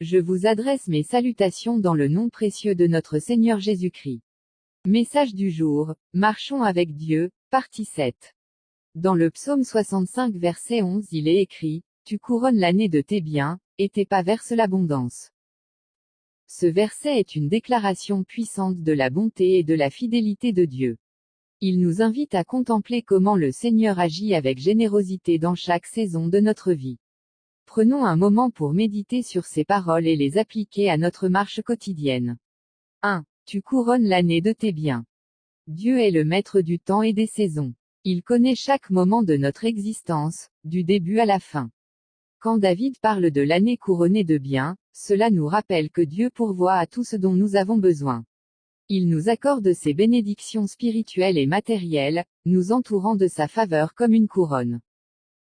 Je vous adresse mes salutations dans le nom précieux de notre Seigneur Jésus-Christ. Message du jour, marchons avec Dieu, partie 7. Dans le psaume 65 verset 11 il est écrit, « Tu couronnes l'année de tes biens, et tes pas versent l'abondance ». Ce verset est une déclaration puissante de la bonté et de la fidélité de Dieu. Il nous invite à contempler comment le Seigneur agit avec générosité dans chaque saison de notre vie. Prenons un moment pour méditer sur ces paroles et les appliquer à notre marche quotidienne. 1. Tu couronnes l'année de tes biens. Dieu est le maître du temps et des saisons. Il connaît chaque moment de notre existence, du début à la fin. Quand David parle de l'année couronnée de biens, cela nous rappelle que Dieu pourvoit à tout ce dont nous avons besoin. Il nous accorde ses bénédictions spirituelles et matérielles, nous entourant de sa faveur comme une couronne.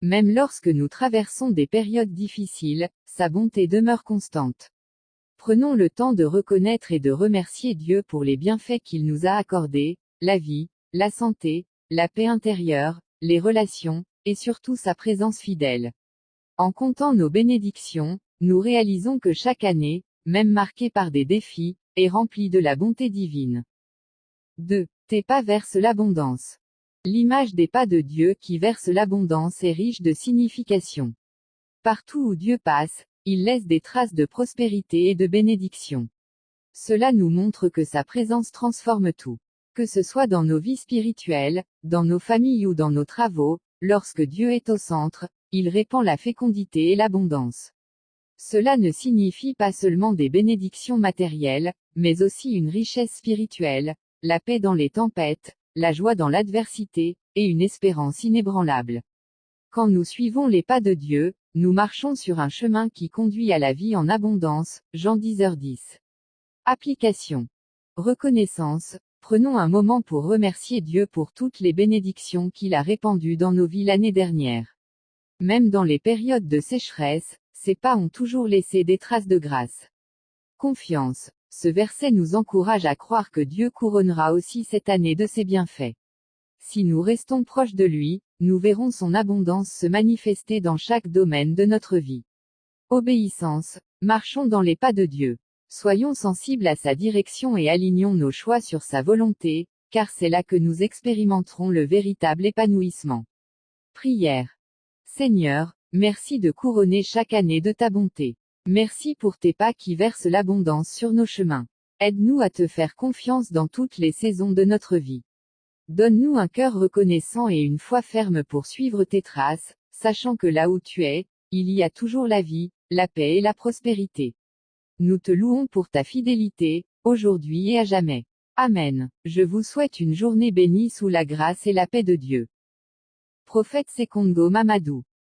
Même lorsque nous traversons des périodes difficiles, sa bonté demeure constante. Prenons le temps de reconnaître et de remercier Dieu pour les bienfaits qu'il nous a accordés, la vie, la santé, la paix intérieure, les relations, et surtout sa présence fidèle. En comptant nos bénédictions, nous réalisons que chaque année, même marquée par des défis, est remplie de la bonté divine. 2. Tes pas versent l'abondance. L'image des pas de Dieu qui verse l'abondance est riche de signification. Partout où Dieu passe, il laisse des traces de prospérité et de bénédiction. Cela nous montre que sa présence transforme tout. Que ce soit dans nos vies spirituelles, dans nos familles ou dans nos travaux, lorsque Dieu est au centre, il répand la fécondité et l'abondance. Cela ne signifie pas seulement des bénédictions matérielles, mais aussi une richesse spirituelle, la paix dans les tempêtes, la joie dans l'adversité, et une espérance inébranlable. Quand nous suivons les pas de Dieu, nous marchons sur un chemin qui conduit à la vie en abondance, Jean 10h10. Application. Reconnaissance. Prenons un moment pour remercier Dieu pour toutes les bénédictions qu'il a répandues dans nos vies l'année dernière. Même dans les périodes de sécheresse, ses pas ont toujours laissé des traces de grâce. Confiance. Ce verset nous encourage à croire que Dieu couronnera aussi cette année de ses bienfaits. Si nous restons proches de lui, nous verrons son abondance se manifester dans chaque domaine de notre vie. Obéissance. Marchons dans les pas de Dieu. Soyons sensibles à sa direction et alignons nos choix sur sa volonté, car c'est là que nous expérimenterons le véritable épanouissement. Prière. Seigneur, merci de couronner chaque année de ta bonté. Merci pour tes pas qui versent l'abondance sur nos chemins. Aide-nous à te faire confiance dans toutes les saisons de notre vie. Donne-nous un cœur reconnaissant et une foi ferme pour suivre tes traces, sachant que là où tu es, il y a toujours la vie, la paix et la prospérité. Nous te louons pour ta fidélité, aujourd'hui et à jamais. Amen. Je vous souhaite une journée bénie sous la grâce et la paix de Dieu. Prophète Sekongo Mamadou.